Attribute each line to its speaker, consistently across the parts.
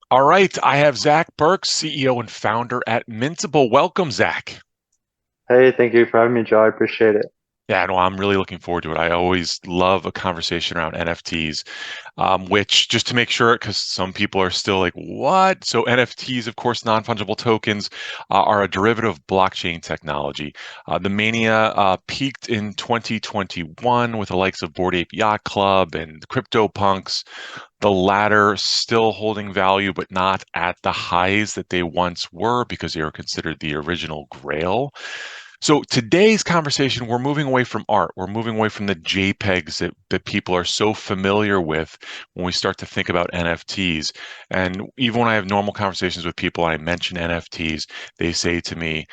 Speaker 1: All right, I have Zach Burks, CEO and founder at Mintable. Welcome, Zach.
Speaker 2: Hey, thank you for having me, Joe. I appreciate it.
Speaker 1: Yeah, no, I'm really looking forward to it. I always love a conversation around NFTs, which just to make sure, because some people are still like, what? So NFTs, of course, non-fungible tokens are a derivative of blockchain technology. The mania peaked in 2021 with the likes of Bored Ape Yacht Club and CryptoPunks. The latter still holding value, but not at the highs that they once were because they were considered the original grail. So today's conversation, we're moving away from art. We're moving away from the JPEGs that people are so familiar with when we start to think about NFTs. And even when I have normal conversations with people, I mention NFTs, they say to me,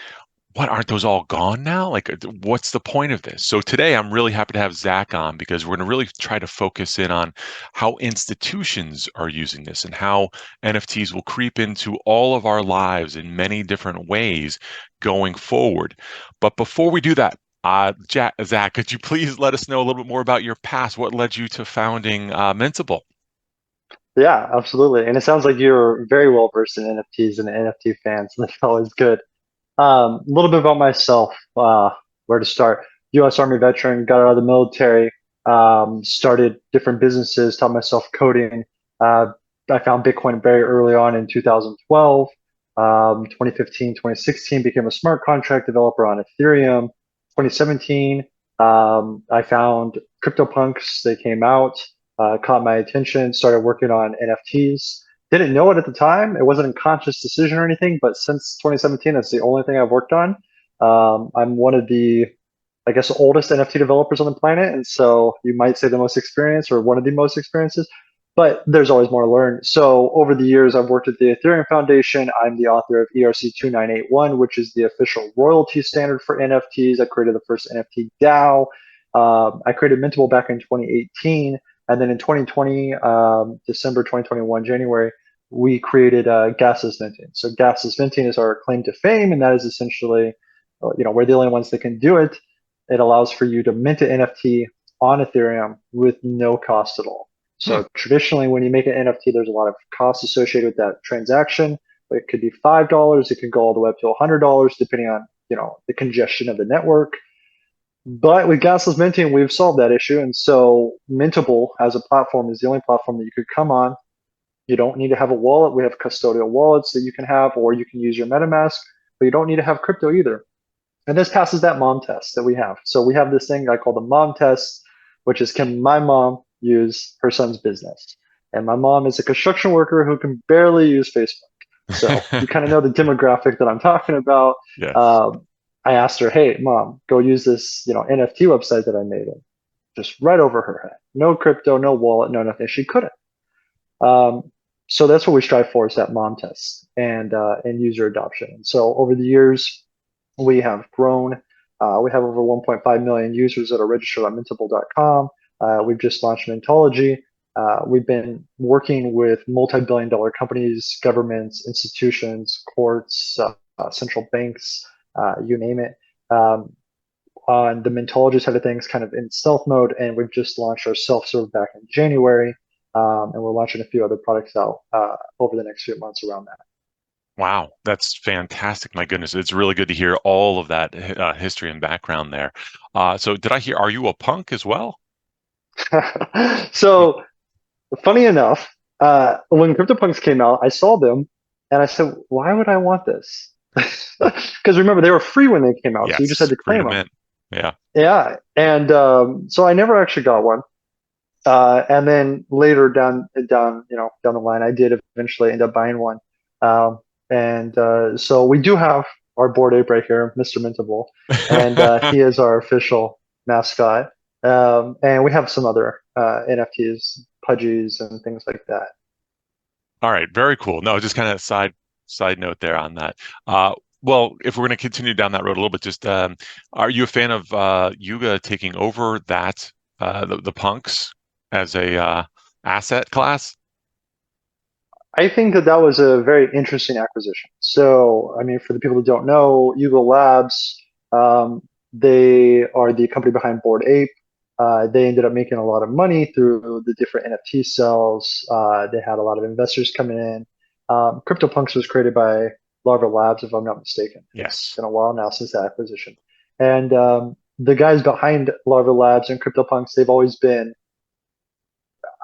Speaker 1: what, aren't those all gone now? Like, what's the point of this? So today I'm really happy to have Zach on because we're going to really try to focus in on how institutions are using this and how NFTs will creep into all of our lives in many different ways going forward. But before we do that, Zach, could you please let us know a little bit more about your past? What led you to founding Mintable?
Speaker 2: Yeah, absolutely. And it sounds like you're very well versed in NFTs and an NFT fan, so that's always good. A little bit about myself, where to start. U.S. Army veteran, got out of the military, started different businesses, taught myself coding. Uh, I found Bitcoin very early on in 2012. 2015, 2016, became a smart contract developer on Ethereum. 2017, I found CryptoPunks. They came out, caught my attention, started working on NFTs. Didn't know it at the time. It wasn't a conscious decision or anything, but since 2017, that's the only thing I've worked on. I'm one of the, I guess, oldest NFT developers on the planet, and so you might say the most experienced or one of the most experiences. But there's always more to learn. So over the years, I've worked at the Ethereum Foundation. I'm the author of ERC 2981, which is the official royalty standard for NFTs. I created the first NFT DAO. I created Mintable back in 2018. And then in 2020, December 2021, January, we created gasless minting. So gasless minting is our claim to fame, and that is essentially, we're the only ones that can do it. It allows for you to mint an NFT on Ethereum with no cost at all.
Speaker 1: Hmm.
Speaker 2: So traditionally, when you make an NFT, there's a lot of costs associated with that transaction. It could be $5. It could go all the way up to $100, depending on the congestion of the network. But with gasless minting, we've solved that issue. And so Mintable as a platform is the only platform that you could come on. You don't need to have a wallet. We have custodial wallets that you can have, or you can use your MetaMask, but you don't need to have crypto either. And this passes that mom test that we have. So we have this thing I call the mom test, which is, can my mom use her son's business? And my mom is a construction worker who can barely use Facebook. So you kind of know the demographic that I'm talking about.
Speaker 1: Yes.
Speaker 2: Um, I asked her, "Hey, mom, go use this, NFT website that I made." And just right over her head. No crypto, no wallet, no nothing. She couldn't. Um, so that's what we strive for, is that mom test and user adoption. And so over the years, we have grown. We have over 1.5 million users that are registered on Mintable.com. We've just launched Mintology. We've been working with multi-billion-dollar companies, governments, institutions, courts, central banks, you name it. On the Mintology side of things, kind of in stealth mode, and we've just launched our self-serve back in January, and we're launching a few other products out over the next few months around
Speaker 1: Wow, that's fantastic. My goodness, it's really good to hear all of that history and background there. So, did I hear, are you a punk as well?
Speaker 2: that. So funny enough, when CryptoPunks came out, I saw them and I said, why would I want this? Because remember, they were free when they came out, so you just had
Speaker 1: Yes,
Speaker 2: to claim
Speaker 1: Freedom
Speaker 2: them.
Speaker 1: Mint. Yeah.
Speaker 2: Yeah, and so I never actually got one. And then later down the line, I did eventually end up buying one. And so we do have our board ape right here, Mr. Mintable, and he is our official mascot. And we have some other NFTs, pudgies, and things like that.
Speaker 1: All right, very cool. No, just kind of side note there on that. Uh, well, if we're going to continue down that road a little bit, just are you a fan of Yuga taking over that the punks as a asset class?
Speaker 2: I think that that was a very interesting acquisition. So, I mean, for the people who don't know, Yuga Labs, um, they are the company behind Bored Ape. They ended up making a lot of money through the different NFT sales. They had a lot of investors coming in. CryptoPunks was created by Larva Labs, if I'm not mistaken. It's
Speaker 1: Yes.
Speaker 2: been a while now since the acquisition. And the guys behind Larva Labs and CryptoPunks, they've always been,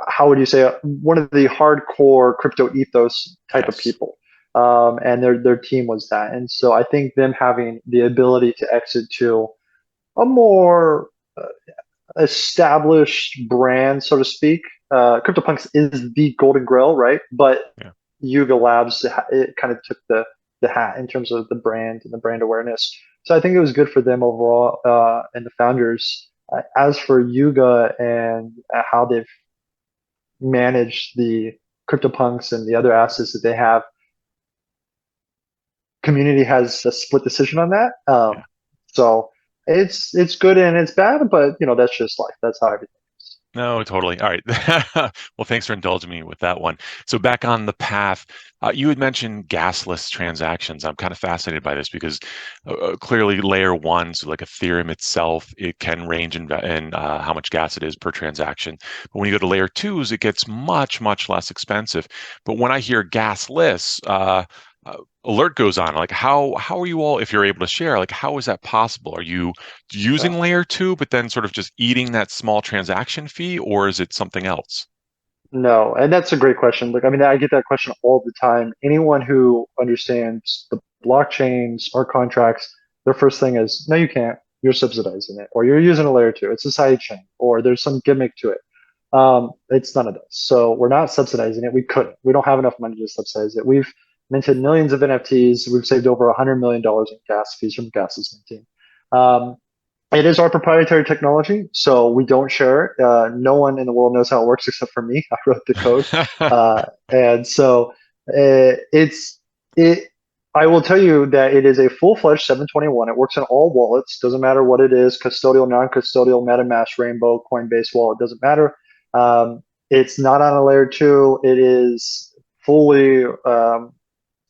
Speaker 2: how would you say, one of the hardcore crypto ethos type of
Speaker 1: Yes.
Speaker 2: people. And their team was that. And so I think them having the ability to exit to a more established brand, so to speak. CryptoPunks is the golden grail, right? But
Speaker 1: Yeah.
Speaker 2: Yuga Labs, it kind of took the hat in terms of the brand and the brand awareness. So I think it was good for them overall and the founders. As for Yuga and how they've managed the CryptoPunks and the other assets that they have, community has a split decision on that.
Speaker 1: Yeah.
Speaker 2: So it's good and it's bad, but that's just life. That's how everything is.
Speaker 1: No, totally. All right. Well, thanks for indulging me with that one. So back on the path, you had mentioned gasless transactions. I'm kind of fascinated by this because clearly layer one, so like Ethereum itself, it can range in how much gas it is per transaction. But when you go to layer twos, it gets much, much less expensive. But when I hear gasless, uh, alert goes on. Like how are you all, if you're able to share, like how is that possible? Are you
Speaker 2: Yeah.
Speaker 1: using layer two, but then sort of just eating that small transaction fee, or is it something else?
Speaker 2: No, and that's a great question. Look, I mean, I get that question all the time. Anyone who understands the blockchain, smart contracts, their first thing is, no, you can't. You're subsidizing it, or you're using a layer two. It's a side chain, or there's some gimmick to it. It's none of this. So we're not subsidizing it. We couldn't. We don't have enough money to subsidize it. We've minted millions of NFTs. We've saved over $100 million in gas fees from gases minting. Um, it is our proprietary technology, so we don't share it. No one in the world knows how it works except for me. I wrote the code, and so it's it. I will tell you that it is a full-fledged 721. It works in all wallets. Doesn't matter what it is, custodial, non-custodial, MetaMask, Rainbow, Coinbase wallet. Doesn't matter. It's not on a layer two. It is fully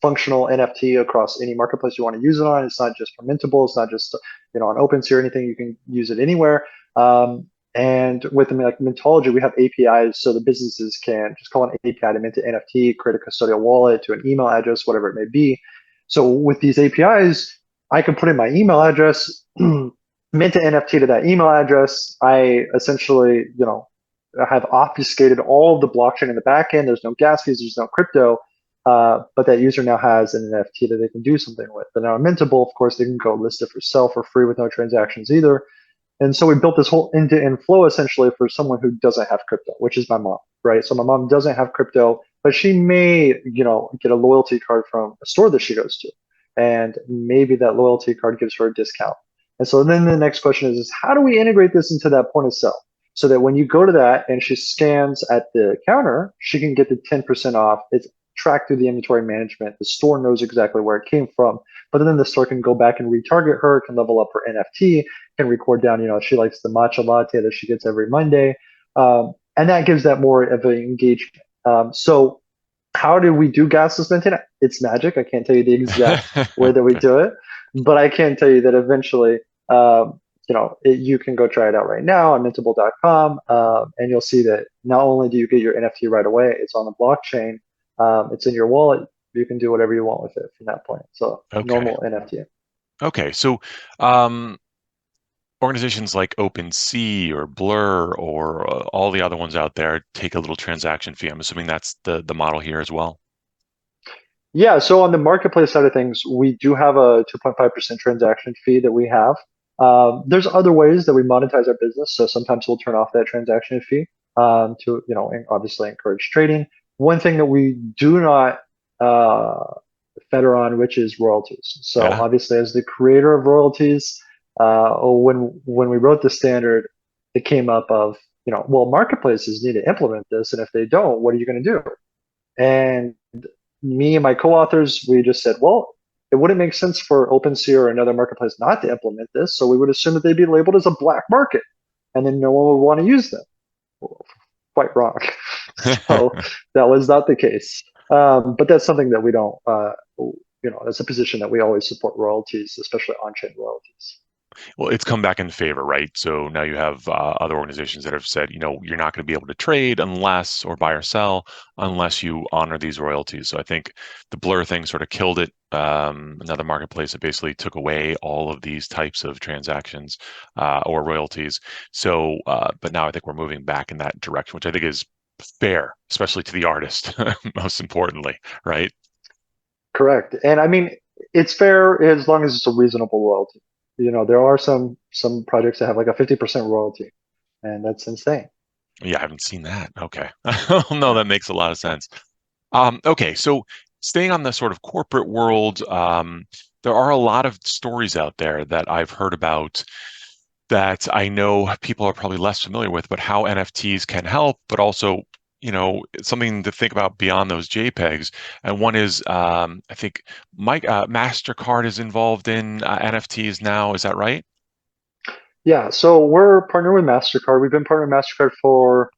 Speaker 2: functional NFT across any marketplace you want to use it on. It's not just for Mintable. It's not just on OpenSea or anything. You can use it anywhere. And with the like Mintology, we have APIs so the businesses can just call an API to mint an NFT, create a custodial wallet to an email address, whatever it may be. So with these APIs, I can put in my email address, mint an NFT to that email address. I essentially, have obfuscated all of the blockchain in the back end. There's no gas fees, there's no crypto. But that user now has an NFT that they can do something with. But now Mintable, of course, they can go list it for sale for free with no transactions either. And so we built this whole end-to-end flow essentially for someone who doesn't have crypto, which is my mom, right? So my mom doesn't have crypto, but she may, get a loyalty card from a store that she goes to. And maybe that loyalty card gives her a discount. And so then the next question is how do we integrate this into that point of sale? So that when you go to that and she scans at the counter, she can get the 10% off. It's tracked through the inventory management. The store knows exactly where it came from. But then the store can go back and retarget her, can level up her NFT, can record down, she likes the matcha latte that she gets every Monday. And that gives that more of an engagement. So how do we do gasless minting? It's magic. I can't tell you the exact way that we
Speaker 1: Okay.
Speaker 2: do it, but I can tell you that eventually, you can go try it out right now on mintable.com, and you'll see that not only do you get your NFT right away, it's on the blockchain, it's in your wallet. You can do whatever you want with it from that point. So
Speaker 1: Okay.
Speaker 2: normal NFT.
Speaker 1: Okay. So, um, organizations like OpenSea or Blur or all the other ones out there take a little transaction fee. I'm assuming that's the model here as well.
Speaker 2: Yeah, so on the marketplace side of things, we do have a 2.5% transaction fee that we have. There's other ways that we monetize our business. So sometimes we'll turn off that transaction fee to, obviously encourage trading. One thing that we do not fetter on, which is royalties. So
Speaker 1: Yeah.
Speaker 2: obviously, as the creator of royalties, when we wrote the standard, it came up of, well, marketplaces need to implement this, and if they don't, what are you going to do? And me and my co-authors, we just said, well, it wouldn't make sense for OpenSea or another marketplace not to implement this. So we would assume that they'd be labeled as a black market, and then no one would want to use them. Quite wrong. So that was not the case. But that's something that we don't, that's a position that we always support royalties, especially on-chain royalties.
Speaker 1: Well, it's come back in favor, right? So now you have other organizations that have said, you're not going to be able to trade unless, or buy or sell, unless you honor these royalties. So I think the Blur thing sort of killed it. Another marketplace that basically took away all of these types of transactions or royalties. So, but now I think we're moving back in that direction, which I think is fair, especially to the artist, most importantly, right?
Speaker 2: Correct. And I mean, it's fair as long as it's a reasonable royalty. There are some projects that have like a 50% royalty, and that's insane.
Speaker 1: Yeah, I haven't seen that. Okay. No,
Speaker 2: Yeah.
Speaker 1: that makes a lot of sense. Okay, so staying on the sort of corporate world, there are a lot of stories out there that I've heard about that I know people are probably less familiar with, but how NFTs can help, but also, something to think about beyond those JPEGs. And one is, I think Mike, MasterCard is involved in NFTs now. Is that right?
Speaker 2: Yeah. So we're partnered with MasterCard. We've been partnered with MasterCard for,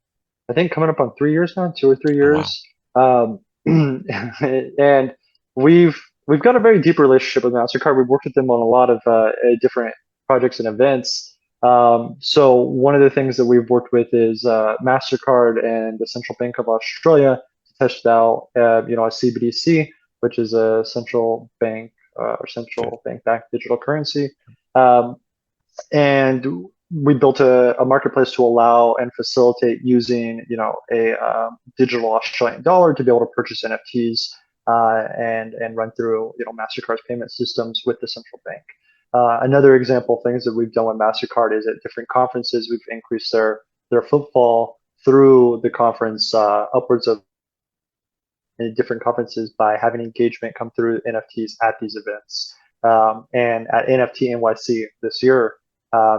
Speaker 2: I think, coming up on 3 years now, 2 or 3
Speaker 1: Oh, wow.
Speaker 2: years. And we've got a very deep relationship with MasterCard. We've worked with them on a lot of different projects and events. So one of the things that we've worked with is MasterCard and the Central Bank of Australia test out, a CBDC, which is a central bank or
Speaker 1: Okay.
Speaker 2: central bank backed digital currency. Um, and we built a marketplace to allow and facilitate using a digital Australian dollar to be able to purchase NFTs and run through Mastercard's payment systems with the central bank. Another example of things that we've done with Mastercard is at different conferences we've increased their footfall through the conference upwards of in different conferences by having engagement come through NFTs at these events. And at NFT NYC this year,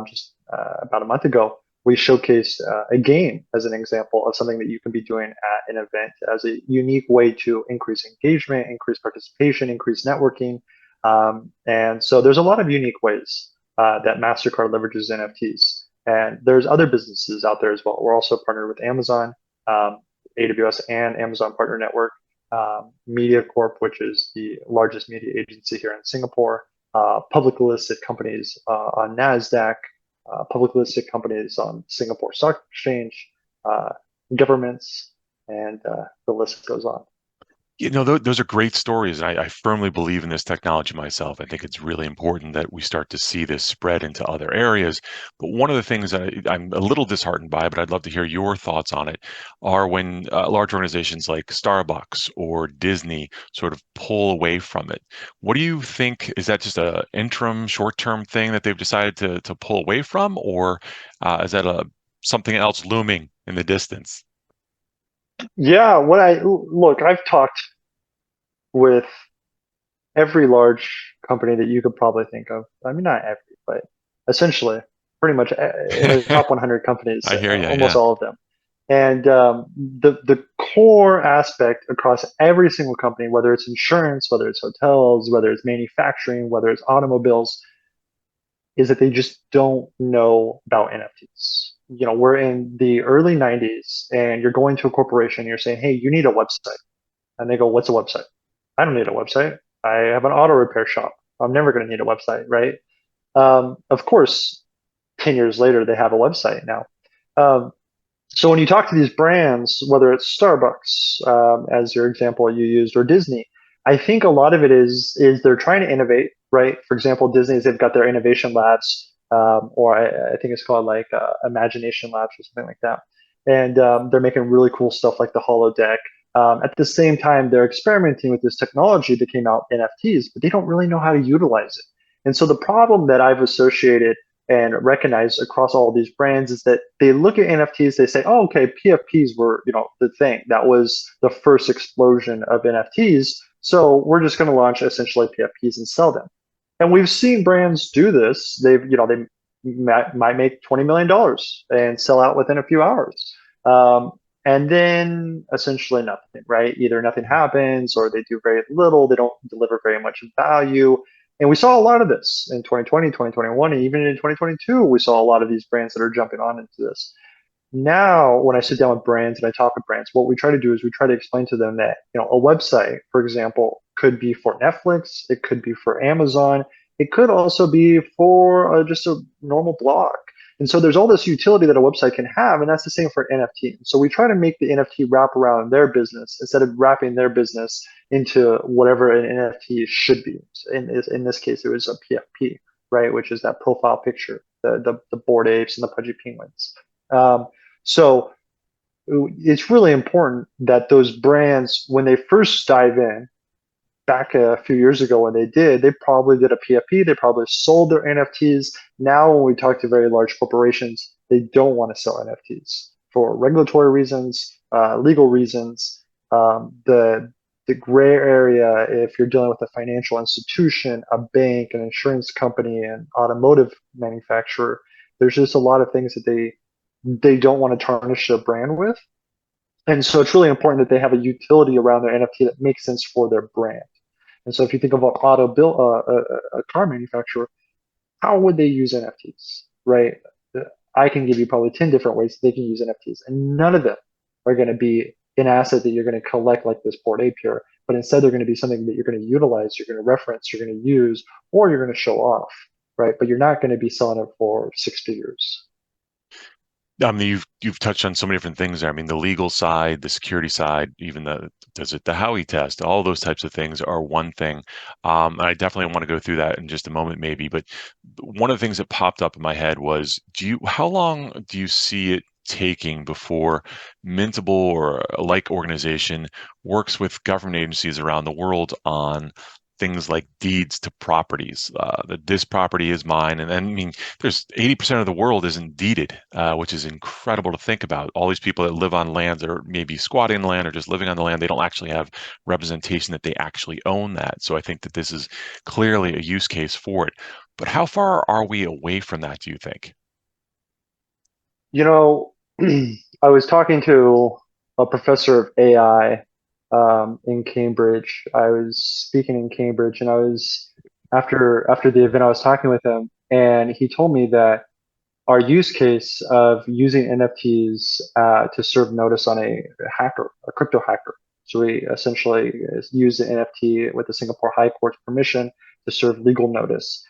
Speaker 2: just about a month ago, we showcased a game as an example of something that you can be doing at an event as a unique way to increase engagement, increase participation, increase networking. And so there's a lot of unique ways that MasterCard leverages NFTs. And there's other businesses out there as well. We're also partnered with Amazon, AWS, and Amazon Partner Network, Media Corp, which is the largest media agency here in Singapore, publicly listed companies on NASDAQ, publicly listed companies on Singapore Stock Exchange, uh, governments, and the list goes on.
Speaker 1: Those are great stories. I firmly believe in this technology myself. I think it's really important that we start to see this spread into other areas. But one of the things that I'm a little disheartened by, but I'd love to hear your thoughts on it, are when large organizations like Starbucks or Disney sort of pull away from it. What do you think? Is that just a interim, short-term thing that they've decided to pull away from, or is that something else looming in the distance?
Speaker 2: Yeah, when I look, I've talked with every large company that you could probably think of. I mean, not every, but essentially, pretty much in the top 100 companies,
Speaker 1: I hear you.
Speaker 2: almost
Speaker 1: Yeah.
Speaker 2: all of them. And the core aspect across every single company, whether it's insurance, whether it's hotels, whether it's manufacturing, whether it's automobiles, is that they just don't know about NFTs. We're in the early 90s and you're going to a corporation, and you're saying, hey, you need a website. And they go, what's a website? I don't need a website. I have an auto repair shop. I'm never going to need a website, right? Of course, 10 years later, they have a website now. Um, so when you talk to these brands, whether it's Starbucks, as your example you used, or Disney, I think a lot of it is they're trying to innovate, right? For example, Disney's they've got their innovation labs, or I think it's called like Imagination Labs or something like that, and they're making really cool stuff like the holodeck. At the same time, they're experimenting with this technology that came out NFTs, but they don't really know how to utilize it. And so the problem that I've associated and recognized across all of these brands is that they look at NFTs, they say, oh, okay, PFPs were, the thing. That was the first explosion of NFTs. So we're just going to launch essentially PFPs and sell them. And we've seen brands do this. They might make $20 million and sell out within a few hours. And then essentially nothing, right? Either nothing happens or they do very little, they don't deliver very much value. And we saw a lot of this in 2020, 2021, and even in 2022, we saw a lot of these brands that are jumping on into this. Now, when I sit down with brands and I talk with brands, what we try to do is we try to explain to them that, a website, for example, could be for Netflix, it could be for Amazon, It could also be for just a normal blog. And so there's all this utility that a website can have, and that's the same for NFT. So we try to make the NFT wrap around their business instead of wrapping their business into whatever an NFT should be. In this case, it was a PFP, right, which is that profile picture, the Bored Apes and the Pudgy Penguins. So it's really important that those brands, when they first dive in, back a few years ago when they probably did a PFP, they probably sold their NFTs. Now, when we talk to very large corporations, they don't want to sell NFTs for regulatory reasons, legal reasons. The gray area, if you're dealing with a financial institution, a bank, an insurance company, an automotive manufacturer, there's just a lot of things that they don't want to tarnish their brand with. And so it's really important that they have a utility around their NFT that makes sense for their brand. And so if you think of a car manufacturer, how would they use NFTs, right? I can give you probably 10 different ways they can use NFTs, and none of them are going to be an asset that you're going to collect like this Bored Ape here, but instead they're going to be something that you're going to utilize, you're going to reference, you're going to use, or you're going to show off, right? But you're not going to be selling it for six figures.
Speaker 1: I mean, you've touched on so many different things there. I mean, the legal side, the security side, even the Howey test, all those types of things are one thing. And I definitely want to go through that in just a moment, maybe. But one of the things that popped up in my head was, how long do you see it taking before Mintable or a like organization works with government agencies around the world on things like deeds to properties, that this property is mine. And then, I mean, there's 80% of the world isn't deeded, which is incredible to think about. All these people that live on lands that are maybe squatting the land or just living on the land, they don't actually have representation that they actually own that. So I think that this is clearly a use case for it. But how far are we away from that, do you think?
Speaker 2: You know, I was talking to a professor of AI in Cambridge. I was speaking in Cambridge, and I was after the event, I was talking with him, and he told me that our use case of using NFTs to serve notice on a hacker, a crypto hacker. So we essentially use the NFT with the Singapore High Court's permission to serve legal notice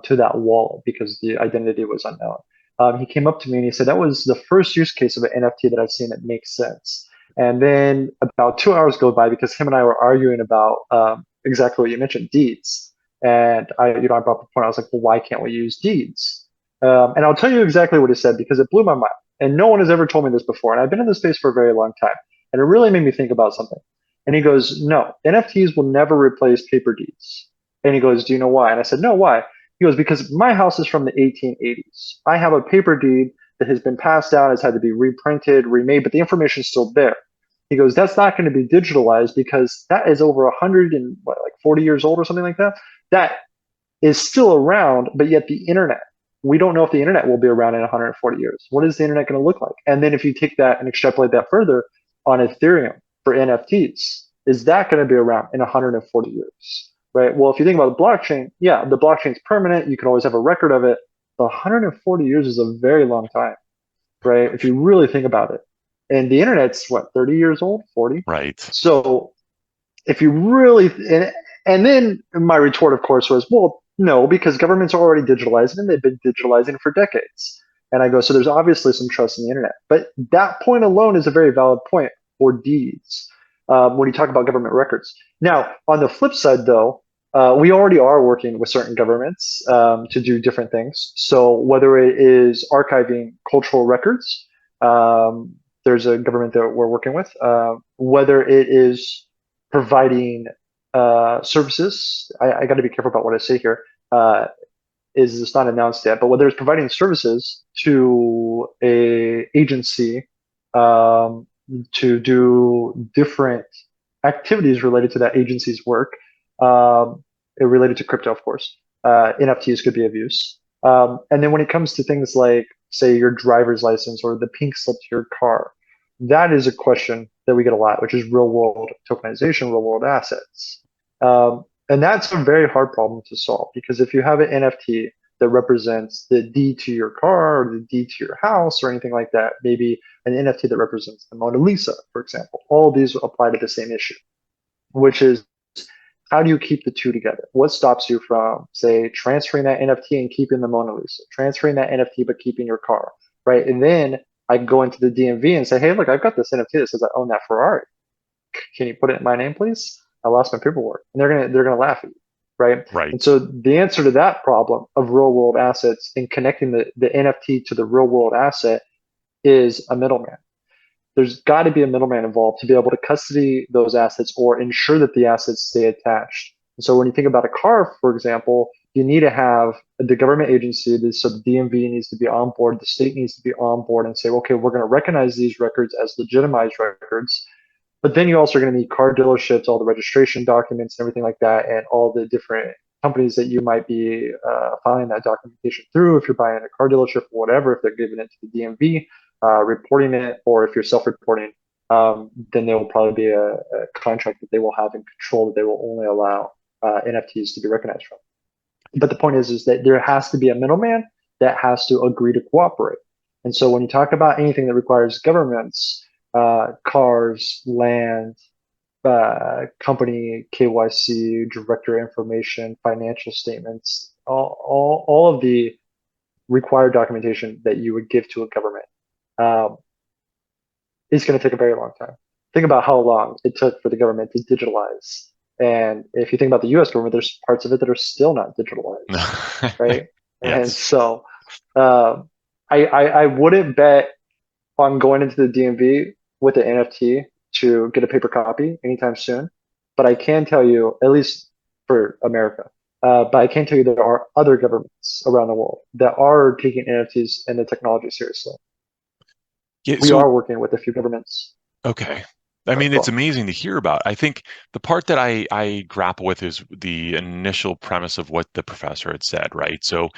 Speaker 2: to that wallet because the identity was unknown. He came up to me and he said that was the first use case of an NFT that I've seen that makes sense. And then about 2 hours go by because him and I were arguing about exactly what you mentioned, deeds. And I brought up the point. I was like, well, why can't we use deeds? And I'll tell you exactly what he said because it blew my mind. And no one has ever told me this before. And I've been in this space for a very long time. And it really made me think about something. And he goes, no, NFTs will never replace paper deeds. And he goes, do you know why? And I said, no, why? He goes, because my house is from the 1880s. I have a paper deed that has been passed down, has had to be reprinted, remade, but the information is still there. He goes, that's not going to be digitalized because that is over 140 years old or something like that. That is still around, but yet the internet, we don't know if the internet will be around in 140 years. What is the internet going to look like? And then if you take that and extrapolate that further on Ethereum for NFTs, is that going to be around in 140 years? Right. Well, if you think about the blockchain, yeah, the blockchain's permanent. You can always have a record of it. But 140 years is a very long time, right? If you really think about it. And the internet's what, 30 years old, 40?
Speaker 1: Right.
Speaker 2: So if you really, and then my retort, of course, was, well, no, because governments are already digitalizing and they've been digitalizing for decades. And I go, so there's obviously some trust in the internet. But that point alone is a very valid point for deeds when you talk about government records. Now, on the flip side, though, we already are working with certain governments to do different things. So whether it is archiving cultural records, there's a government that we're working with, whether it is providing services. I got to be careful about what I say here. Is it's not announced yet, but whether it's providing services to a agency to do different activities related to that agency's work, related to crypto, of course. NFTs could be of use. And then when it comes to things like, say, your driver's license or the pink slip to your car, that is a question that we get a lot, which is real world tokenization, real world assets. And that's a very hard problem to solve because if you have an NFT that represents the deed to your car or the deed to your house or anything like that, maybe an NFT that represents the Mona Lisa, for example, all these apply to the same issue, which is how do you keep the two together? What stops you from, say, transferring that NFT and keeping the Mona Lisa, transferring that NFT but keeping your car, right? And then I go into the DMV and say, hey, look, I've got this NFT that says I own that Ferrari. Can you put it in my name, please? I lost my paperwork. And they're gonna laugh at you, right? And
Speaker 1: Right.
Speaker 2: so the answer to that problem of real world assets and connecting the NFT to the real world asset is a middleman. There's got to be a middleman involved to be able to custody those assets or ensure that the assets stay attached. And so when you think about a car, for example, you need to have the government agency, so the DMV needs to be on board, the state needs to be on board and say, okay, we're going to recognize these records as legitimized records. But then you also are going to need car dealerships, all the registration documents and everything like that, and all the different companies that you might be filing that documentation through. If you're buying a car dealership or whatever, if they're giving it to the DMV, reporting it, or if you're self-reporting, then there will probably be a contract that they will have in control that they will only allow NFTs to be recognized from. But the point is that there has to be a middleman that has to agree to cooperate. And so when you talk about anything that requires governments, cars, land, company KYC, director information, financial statements, all of the required documentation that you would give to a government um, is going to take a very long time. Think about how long it took for the government to digitalize. And if you think about the US government, there's parts of it that are still not digitalized, right? And
Speaker 1: Yes.
Speaker 2: so I wouldn't bet on going into the DMV with an NFT to get a paper copy anytime soon. But I can tell you, at least for America, but I can tell you there are other governments around the world that are taking NFTs and the technology seriously.
Speaker 1: Yeah,
Speaker 2: We
Speaker 1: so
Speaker 2: are working with a few governments.
Speaker 1: okay. I
Speaker 2: Sorry,
Speaker 1: mean,
Speaker 2: go
Speaker 1: it's
Speaker 2: on.
Speaker 1: amazing to hear about. I think the part that I grapple with is the initial premise of what the professor had said, right? So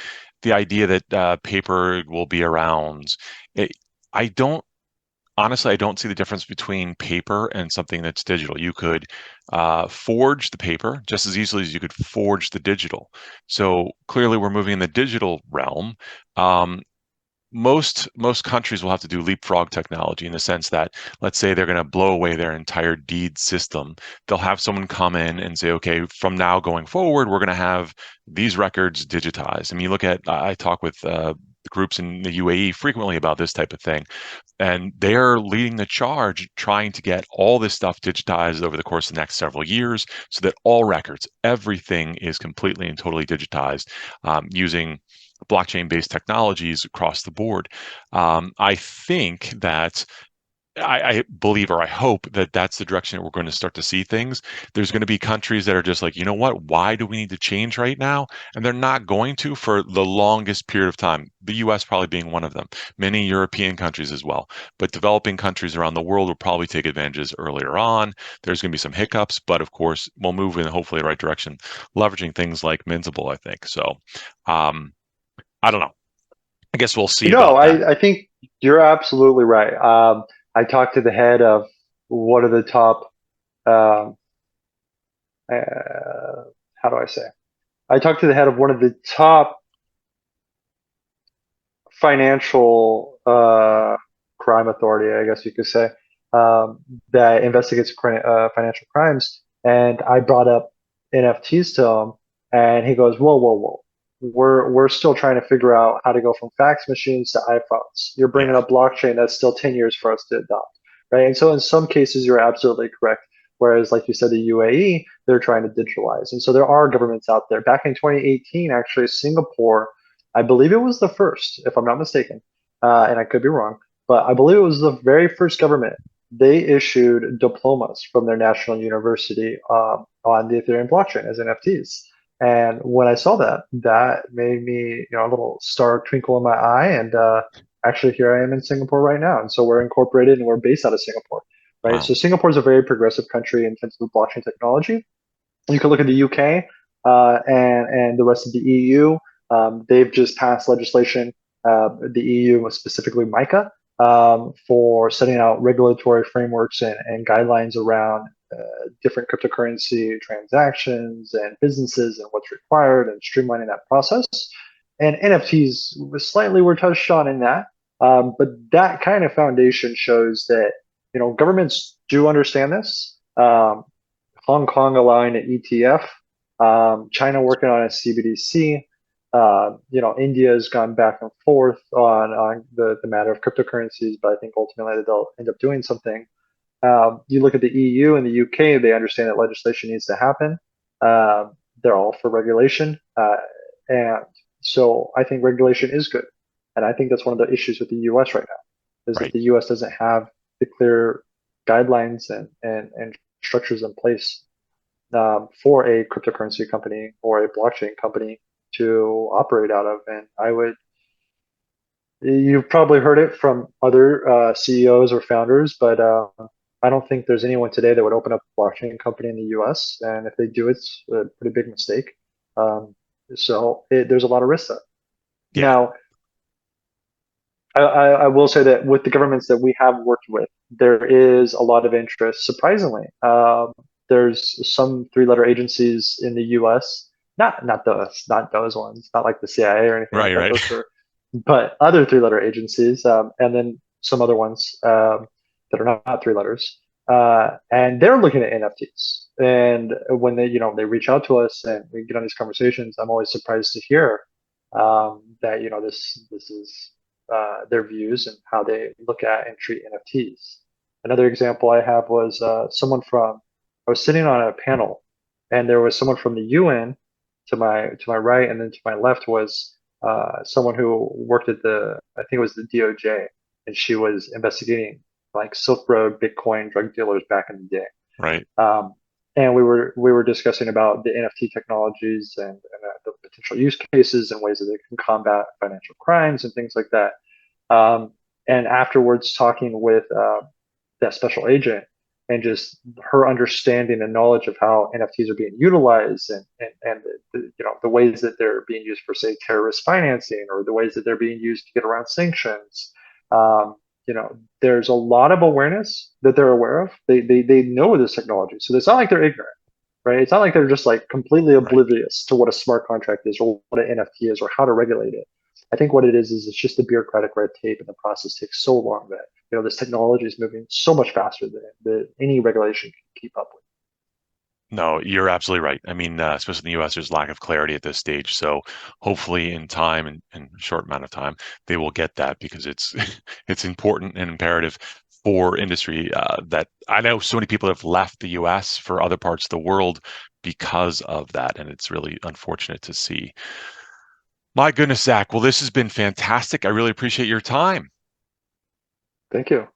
Speaker 1: the idea that paper will be around. It, I don't honestly, I don't see the difference between paper and something that's digital. You could forge the paper just as easily as you could forge the digital. So clearly, we're moving in the digital realm. Um, most countries will have to do leapfrog technology in the sense that, let's say they're going to blow away their entire deed system. They'll have someone come in and say, okay, from now going forward, we're going to have these records digitized. I mean, you look at, I talk with groups in the UAE frequently about this type of thing, and they're leading the charge trying to get all this stuff digitized over the course of the next several years so that all records, everything is completely and totally digitized using blockchain-based technologies across the board. I think that I believe or I hope that that's the direction that we're going to start to see things. There's going to be countries that are just like, you know what? Why do we need to change right now? And they're not going to for the longest period of time. The US probably being one of them, many European countries as well. But developing countries around the world will probably take advantages earlier on. There's going to be some hiccups, but of course, we'll move in hopefully the right direction, leveraging things like Mintable, I think. So, um, I don't know. I guess we'll see
Speaker 2: No,
Speaker 1: about that.
Speaker 2: I think you're absolutely right. I talked to the head of one of the top, um, how do I say? I talked to the head of one of the top financial crime authority, I guess you could say, um, that investigates financial crimes. And I brought up NFTs to him, and he goes, "Whoa, whoa, whoa! We're still trying to figure out how to go from fax machines to iPhones. You're bringing
Speaker 1: Yeah.
Speaker 2: up blockchain. That's still 10 years for us to adopt, right?" And so, in some cases, you're absolutely correct. Whereas, like you said, the UAE, they're trying to digitalize. And so there are governments out there. Back in 2018, actually, Singapore, I believe it was the first, if I'm not mistaken, and I could be wrong, but I believe it was the very first government. They issued diplomas from their national university on the Ethereum blockchain as NFTs. And when I saw that, that made me, a little star twinkle in my eye. And actually, here I am in Singapore right now. And so we're incorporated and we're based out of Singapore, right?
Speaker 1: Wow.
Speaker 2: So Singapore is a very progressive country in terms of blockchain technology. You can look at the UK and the rest of the EU. They've just passed legislation, the EU, specifically MiCA, for setting out regulatory frameworks and guidelines around different cryptocurrency transactions and businesses and what's required and streamlining that process. And NFTs slightly were touched on in that, but that kind of foundation shows that governments do understand this. Hong Kong allowing an ETF, China working on a CBDC. India's gone back and forth on the matter of cryptocurrencies, but I think ultimately they'll end up doing something. You look at the EU and the UK, they understand that legislation needs to happen. They're all for regulation. And so I think regulation is good. And I think that's one of the issues with the US right now, is that
Speaker 1: Right.
Speaker 2: the US doesn't have the clear guidelines and structures in place for a cryptocurrency company or a blockchain company to operate out of. And you've probably heard it from other CEOs or founders, but I don't think there's anyone today that would open up a blockchain company in the US. And if they do, it's a pretty big mistake. There's a lot of risk there.
Speaker 1: Yeah.
Speaker 2: Now, I will say that with the governments that we have worked with, there is a lot of interest. Surprisingly, there's some three-letter agencies in the U.S. Not those ones, not like the CIA or anything like
Speaker 1: Right.
Speaker 2: that.
Speaker 1: Right.
Speaker 2: But other three-letter agencies, and then some other ones that are not three letters, and they're looking at NFTs. And when they reach out to us and we get on these conversations, I'm always surprised to hear that this is their views and how they look at and treat NFTs. Another example I have was I was sitting on a panel, and there was someone from the UN to my right, and then to my left was someone who worked at I think it was the DOJ, and she was investigating like Silk Road Bitcoin drug dealers back in the day.
Speaker 1: Right.
Speaker 2: Um, and we were discussing about the NFT technologies and the potential use cases and ways that they can combat financial crimes and things like that. Um, and afterwards, talking with that special agent and just her understanding and knowledge of how NFTs are being utilized and the ways that they're being used for, say, terrorist financing, or the ways that they're being used to get around sanctions. Um, there's a lot of awareness that they're aware of. They know this technology, so it's not like they're ignorant, right? It's not like they're just like completely
Speaker 1: Right.
Speaker 2: oblivious to what a smart contract is or what an NFT is or how to regulate it. I think what it is it's just the bureaucratic red tape, and the process takes so long that this technology is moving so much faster than any regulation can keep up with.
Speaker 1: No, you're absolutely right. I mean, especially in the US, there's lack of clarity at this stage. So hopefully in time and a short amount of time, they will get that, because it's it's important and imperative for industry. That I know so many people have left the US for other parts of the world because of that. And it's really unfortunate to see. My goodness, Zach. Well, this has been fantastic. I really appreciate your time.
Speaker 2: Thank you.